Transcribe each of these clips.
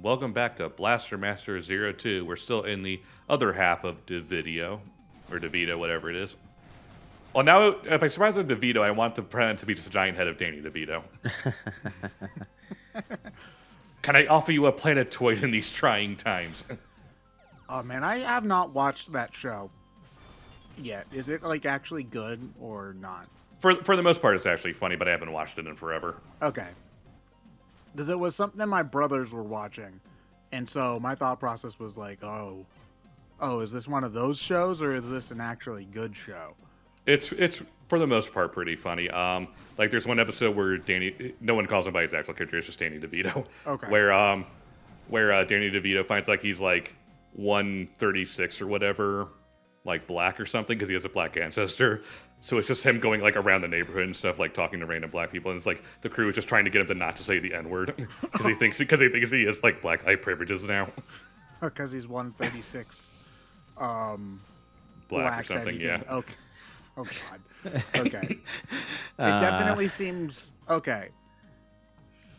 welcome back to Blaster Master Zero 02. We're still in the other half of Devito, or Devito, whatever it is. Well, now, if I surprise with Devito, I want the pretend to be just a giant head of Danny DeVito. Can I offer you a planetoid in these trying times? Oh man, I have not watched that show yet. Is it like actually good or not? For the most part, it's actually funny, but I haven't watched it in forever. Okay. Because it was something my brothers were watching. And so my thought process was like, oh, is this one of those shows or is this an actually good show? It's for the most part pretty funny. Like there's one episode where no one calls him by his actual character, it's just Danny DeVito. Okay. Where Danny DeVito finds like he's like 136 or whatever, like black or something, because he has a black ancestor. So it's just him going like around the neighborhood and stuff, like talking to random black people, and it's like the crew is just trying to get him to not to say the N-word because he thinks he has like black eye privileges now. Because he's 136th Black or something, yeah. Okay. Oh god. Okay. It definitely seems okay.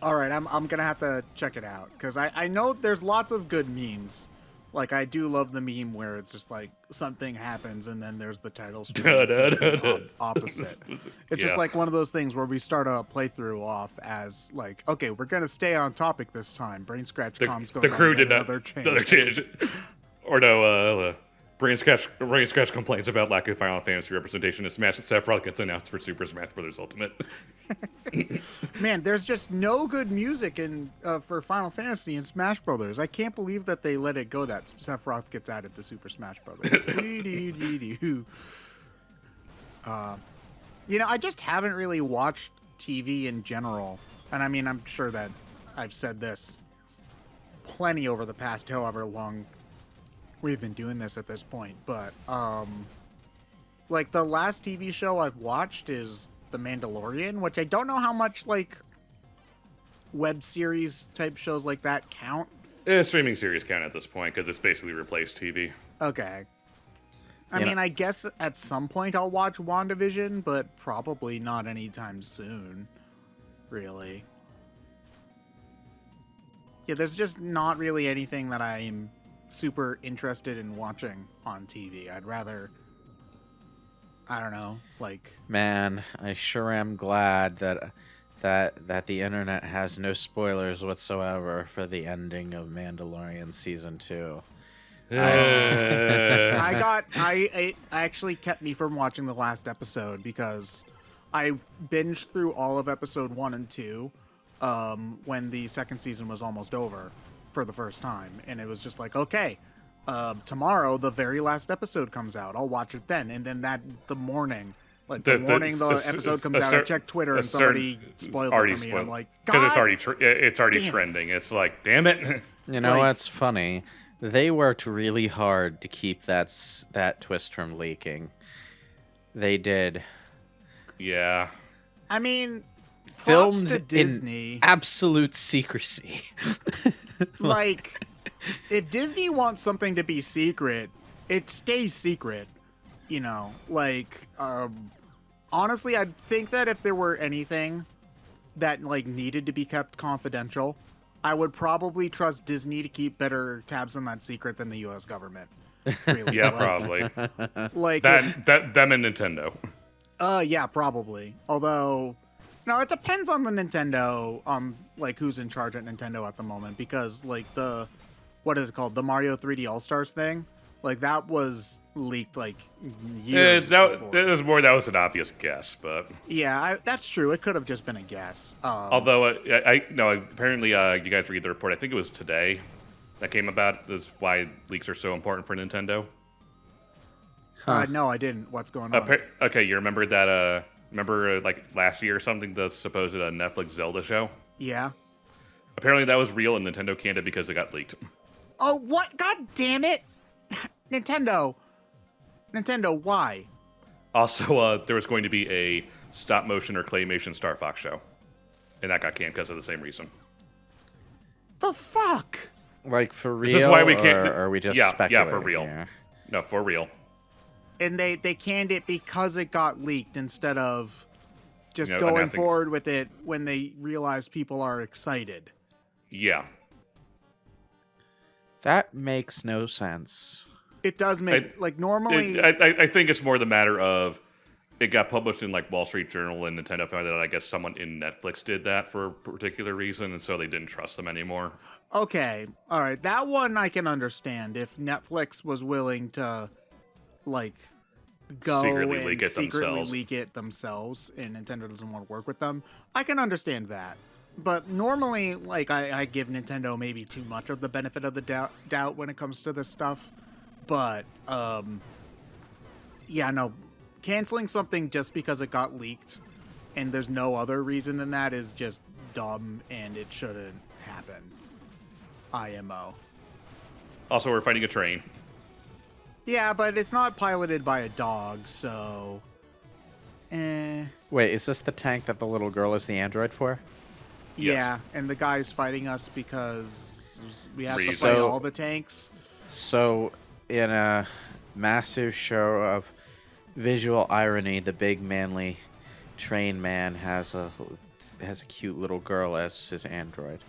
All right, I'm gonna have to check it out because I know there's lots of good memes. Like I do love the meme where it's just like something happens and then there's the title screen opposite. It's just like one of those things where we start a playthrough off as like, okay, we're gonna stay on topic this time. BrainScratch comms goes the crew on did another not change. Or no, BrainScratch complains about lack of Final Fantasy representation in Smash. Sephiroth gets announced for Super Smash Bros. Ultimate. Man, there's just no good music in for Final Fantasy and Smash Brothers. I can't believe that they let it go that Sephiroth gets added to Super Smash Brothers. I just haven't really watched TV in general. And I mean, I'm sure that I've said this plenty over the past however long we've been doing this at this point. But, like, the last TV show I've watched is The Mandalorian, which I don't know how much, like, web series type shows like that count. Streaming series count at this point because it's basically replaced TV. Okay. I mean, I guess at some point I'll watch WandaVision, but probably not anytime soon, really. Yeah, there's just not really anything that I'm super interested in watching on TV. I'd rather, I don't know, like... Man, I sure am glad that the internet has no spoilers whatsoever for the ending of Mandalorian Season 2. It actually kept me from watching the last episode because I binged through all of episode 1 and 2 when the second season was almost over for the first time, and it was just like, okay, tomorrow the very last episode comes out, I'll watch it then. And then the morning the episode comes out, I check Twitter and somebody spoils it for me, and I'm like, God, because it's already trending. It's like, damn it. You know what's funny? They worked really hard to keep that twist from leaking. They did. Yeah. I mean, filmed to Disney in absolute secrecy. Like, if Disney wants something to be secret, it stays secret. You know, like, honestly, I think that if there were anything that, like, needed to be kept confidential, I would probably trust Disney to keep better tabs on that secret than the U.S. government. Really. Yeah, probably. Like them and Nintendo. Yeah, probably. Although, no, it depends on the Nintendo, like, who's in charge at Nintendo at the moment, because, like, what is it called? The Mario 3D All-Stars thing? Like, that was leaked, like, years before. That was an obvious guess, but... Yeah, that's true. It could have just been a guess. Although, apparently, you guys read the report. I think it was today that came about. This is why leaks are so important for Nintendo. No, I didn't. What's going on? Okay, you remember that, like, last year or something, the supposed Netflix Zelda show? Yeah. Apparently that was real, and Nintendo canned it because it got leaked. Oh, what? God damn it! Nintendo, why? Also, there was going to be a stop-motion or claymation Star Fox show, and that got canned because of the same reason. The fuck? Like, for real, this is why we can't, or are we just speculating? Yeah, for real. Here? No, for real. And they canned it because it got leaked instead of just going announcing forward with it when they realize people are excited. Yeah. That makes no sense. It does make normally. I think it's more the matter of it got published in like Wall Street Journal, and Nintendo found out I guess someone in Netflix did that for a particular reason, and so they didn't trust them anymore. Okay, all right, that one I can understand if Netflix was willing to like go Secretly and leak it secretly themselves. leak it themselves, and Nintendo doesn't want to work with them. I can understand that. But normally, like, I give Nintendo maybe too much of the benefit of the doubt when it comes to this stuff. But, yeah, no, canceling something just because it got leaked and there's no other reason than that is just dumb, and it shouldn't happen. IMO. Also, we're fighting a train. Yeah, but it's not piloted by a dog, so... Wait, is this the tank that the little girl is the android for? Yeah, and the guy's fighting us because we have to Reason. fight So- all the tanks. So, in a massive show of visual irony, the big manly train man has a cute little girl as his android.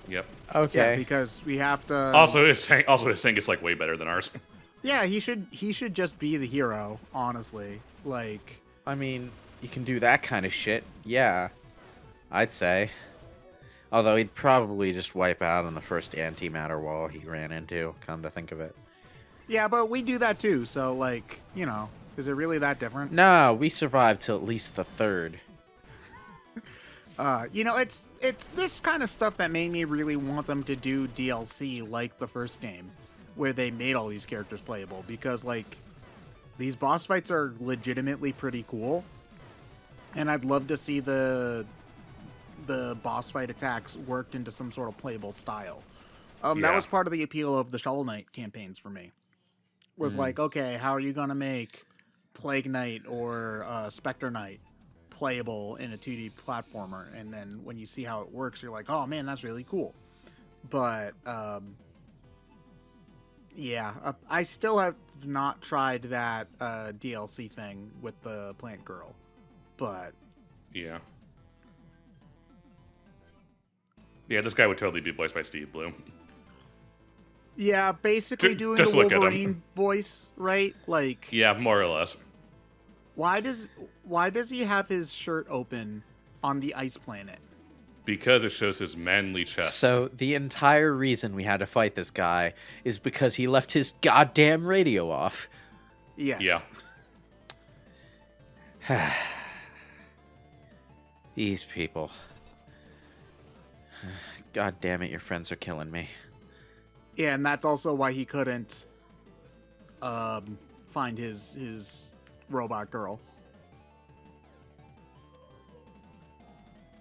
Yep. Okay. Yeah, because we have to... Also, his tank is like way better than ours. Yeah, he should just be the hero, honestly. Like... I mean, you can do that kind of shit. Yeah, I'd say. Although he'd probably just wipe out on the first antimatter wall he ran into, come to think of it. Yeah, but we do that too, so, like, you know, is it really that different? No, we survived till at least the third. You know, it's this kind of stuff that made me really want them to do DLC like the first game, where they made all these characters playable, because, like, these boss fights are legitimately pretty cool, and I'd love to see the boss fight attacks worked into some sort of playable style. That Yeah. was part of the appeal of the Shovel Knight campaigns for me. Was like, okay, how are you gonna make Plague Knight or Spectre Knight playable in a 2D platformer? And then when you see how it works, you're like, oh man, that's really cool. But yeah, I still have not tried that DLC thing with the plant girl, but Yeah. Yeah, this guy would totally be voiced by Steve Bloom. yeah, basically doing just the look at him. Wolverine voice, right? Like, Yeah, more or less. why does he have his shirt open on the ice planet? Because it shows his manly chest. So the entire reason we had to fight this guy is because he left his goddamn radio off. Yes. Yeah. These people. God damn it, your friends are killing me. Yeah, and that's also why he couldn't find his robot girl.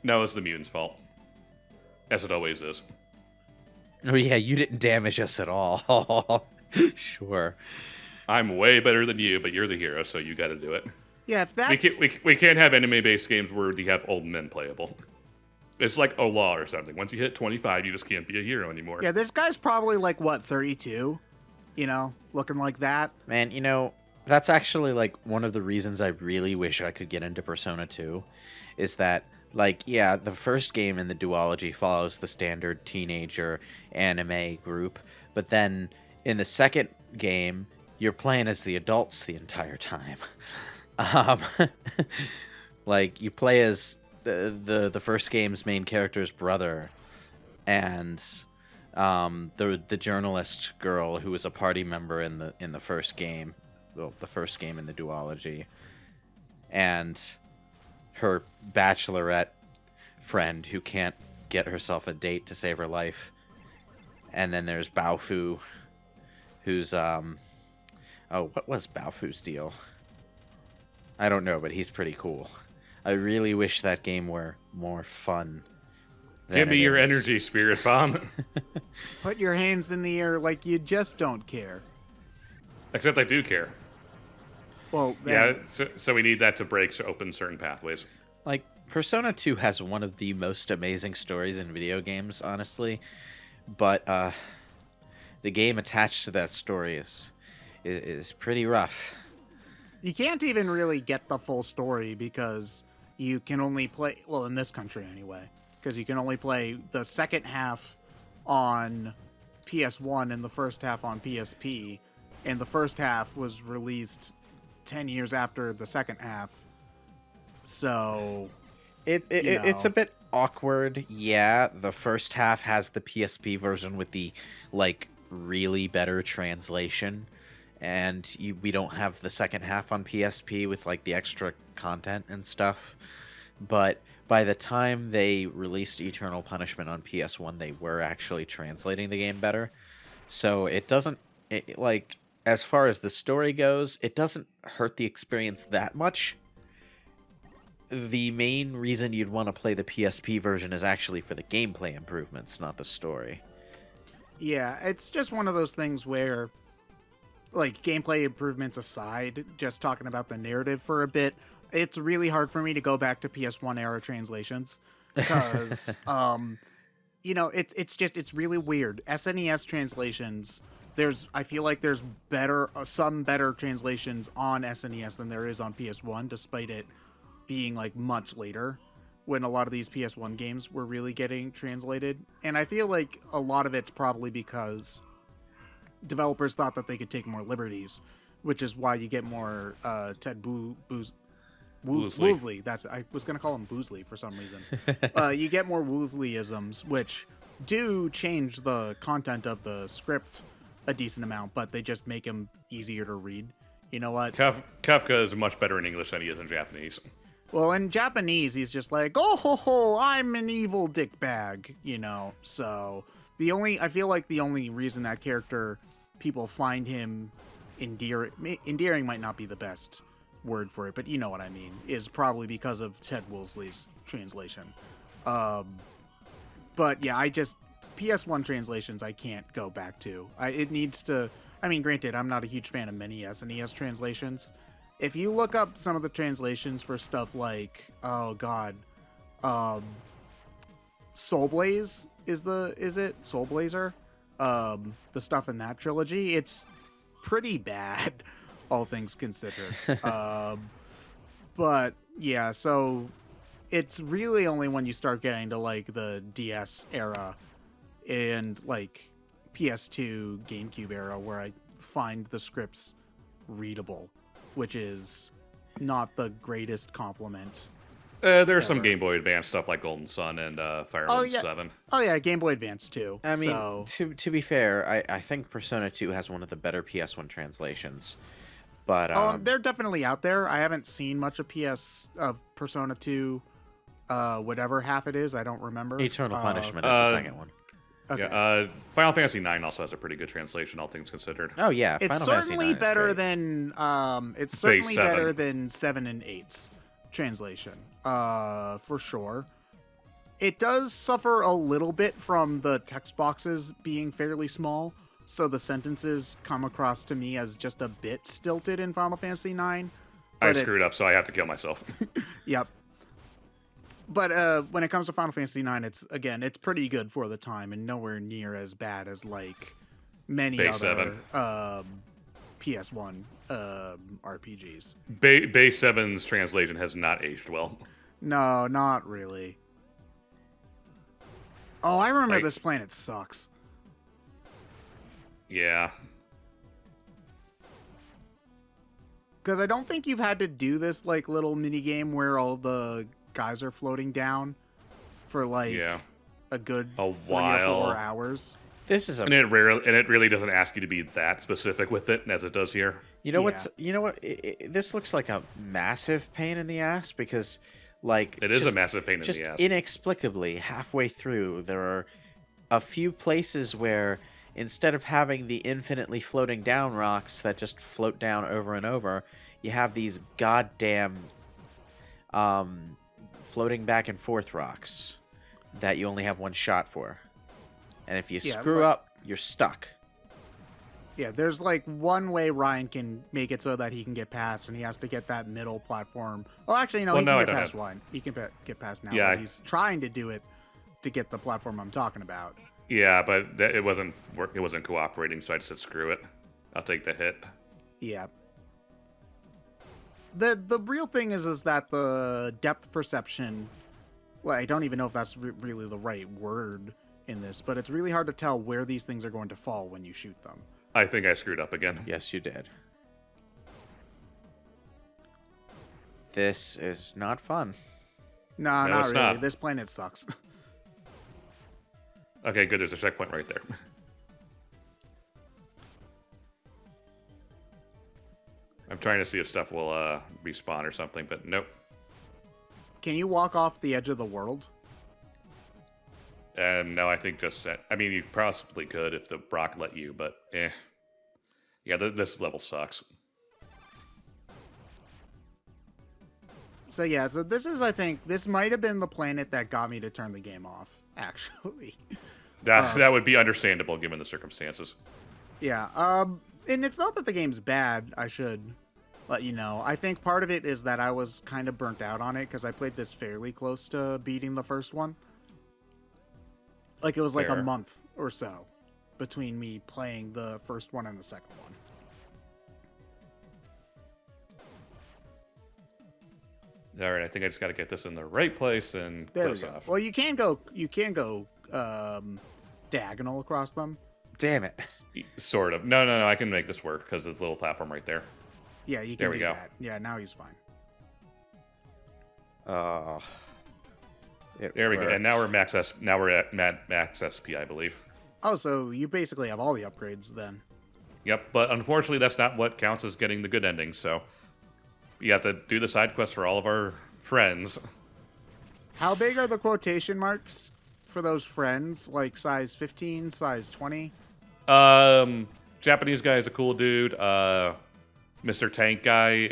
No, it's the mutant's fault. As it always is. Oh yeah, you didn't damage us at all. Sure. I'm way better than you, but you're the hero, so you gotta do it. Yeah, if that's We can't have anime-based games where you have old men playable. It's like a law or something. Once you hit 25, you just can't be a hero anymore. yeah, this guy's probably like what 32, you know, looking like that. Man, you know, that's actually like one of the reasons I really wish I could get into Persona 2 is that, like, yeah, the first game in the duology follows the standard teenager anime group, but then in the second game, you're playing as the adults the entire time. Like, you play as the first game's main character's brother, and the journalist girl who was a party member in the first game, well, the first game in the duology, and her bachelorette friend who can't get herself a date to save her life, and then there's Baofu, who's what was Baofu's deal? I don't know, but he's pretty cool. I really wish that game were more fun. Give me it your is. energy, Spirit Bomb. Put your hands in the air like you just don't care. Except I do care. Well, then, Yeah, so we need that to break open certain pathways. Like, Persona 2 has one of the most amazing stories in video games, honestly. But the game attached to that story is pretty rough. you can't even really get the full story because you can only play, well, in this country anyway, because you can only play the second half on PS1 and the first half on PSP, and the first half was released 10 years after the second half. So it's a bit awkward. Yeah, the first half has the PSP version with the like really better translation, and we don't have the second half on PSP with like the extra content and stuff. But by the time they released Eternal Punishment on PS1, they were actually translating the game better. So it doesn't like, as far as the story goes, it doesn't hurt the experience that much. The main reason you'd want to play the PSP version is actually for the gameplay improvements, not the story. Yeah, it's just one of those things where, like, gameplay improvements aside, just talking about the narrative for a bit, it's really hard for me to go back to PS1 era translations because, it's really weird. SNES translations, I feel like there's some better translations on SNES than there is on PS1, despite it being like much later when a lot of these PS1 games were really getting translated. And I feel like a lot of it's probably because developers thought that they could take more liberties, which is why you get more Ted Woosley. I was going to call him Boozley for some reason. You get more Woosleyisms, which do change the content of the script a decent amount, but they just make them easier to read. You know what? Kafka is much better in English than he is in Japanese. Well, in Japanese, he's just like, oh ho ho, I'm an evil dickbag, So I feel like the only reason that character people find him endearing might not be the best word for it, but you know what I mean, is probably because of Ted Woolsey's translation. But yeah, PS1 translations I can't go back to. It needs to. I mean, granted, I'm not a huge fan of many SNES translations. If you look up some of the translations for stuff like, oh god, Soul Blaze is it Soul Blazer? The stuff in that trilogy, it's pretty bad, all things considered. But yeah, so it's really only when you start getting to like the DS era and like PS2, GameCube era where I find the scripts readable, which is not the greatest compliment. There's some Game Boy Advance stuff like Golden Sun and Fire Emblem 7. Oh yeah, Game Boy Advance too. I mean, to be fair, I think Persona 2 has one of the better PS1 translations. But they're definitely out there. I haven't seen much of Persona 2, whatever half it is. I don't remember. Eternal Punishment is the second one. Okay. Yeah, Final Fantasy 9 also has a pretty good translation, all things considered. Oh yeah, it's certainly better than 7 and 8's translation, for sure. It does suffer a little bit from the text boxes being fairly small, so the sentences come across to me as just a bit stilted in Final Fantasy 9. I screwed up, so I have to kill myself. Yep. But when it comes to Final Fantasy IX, it's pretty good for the time and nowhere near as bad as like many other PS1 RPGs. Base 7's translation has not aged well. No, not really. Oh, I remember this planet sucks. Yeah. Because I don't think you've had to do this like little mini game where all the guys are floating down for like a good a 3 while. or 4 hours. This is and it really doesn't ask you to be that specific with it as it does here. You know what? This looks like a massive pain in the ass because, like, it is a massive pain in the ass. Just inexplicably, halfway through, there are a few places where instead of having the infinitely floating down rocks that just float down over and over, you have these goddamn floating back and forth rocks that you only have one shot for. And if you screw up, you're stuck. Yeah, there's like one way Ryan can make it so that he can get past, and he has to get that middle platform. Well, actually, no, he can get past one. He can get past now. Yeah, he's trying to do it to get the platform I'm talking about. Yeah, but it wasn't cooperating, so I just said screw it. I'll take the hit. Yeah. The real thing is that the depth perception, well, I don't even know if that's really the right word, in this, but it's really hard to tell where these things are going to fall when you shoot them. I think I screwed up again. Yes, you did. This is not fun. Nah, No, not it's really. not. This planet sucks. Okay, good. There's a checkpoint right there. I'm trying to see if stuff will respawn or something, but nope. Can you walk off the edge of the world? No, I think just... I mean, you possibly could if the Brock let you, but eh. Yeah, this level sucks. So yeah, so this is, I think, this might have been the planet that got me to turn the game off, actually. That would be understandable given the circumstances. Yeah, and it's not that the game's bad, I should let you know. I think part of it is that I was kind of burnt out on it because I played this fairly close to beating the first one. Like, it was like Fair. a month or so between me playing the first one and the second one. All right, I think I just got to get this in the right place and There we close go. off. Well, you can go diagonal across them. Damn it. Sort of. No, I can make this work because there's a little platform right there. Yeah, you can There we do go. that. Yeah, now he's fine. There we go. And now we're at max SP, I believe. Oh, so you basically have all the upgrades then. Yep, but unfortunately, that's not what counts as getting the good ending. So you have to do the side quest for all of our friends. How big are the quotation marks for those friends? Like size 15, size 20? Japanese guy is a cool dude. Mr. Tank guy.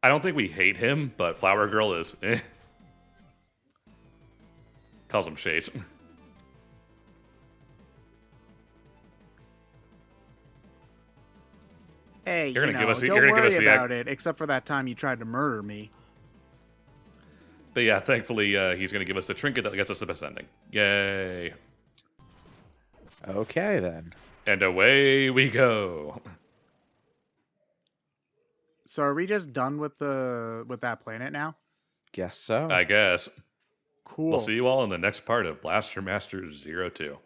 I don't think we hate him, but Flower Girl is. Calls him Shades. Hey, You're gonna give us the- don't you're gonna give worry us the about it, except for that time you tried to murder me. But yeah, thankfully, he's going to give us the trinket that gets us the best ending. Yay. Okay, then. And away we go. So are we just done with that planet now? Guess so. I guess. Cool. We'll see you all in the next part of Blaster Master 02.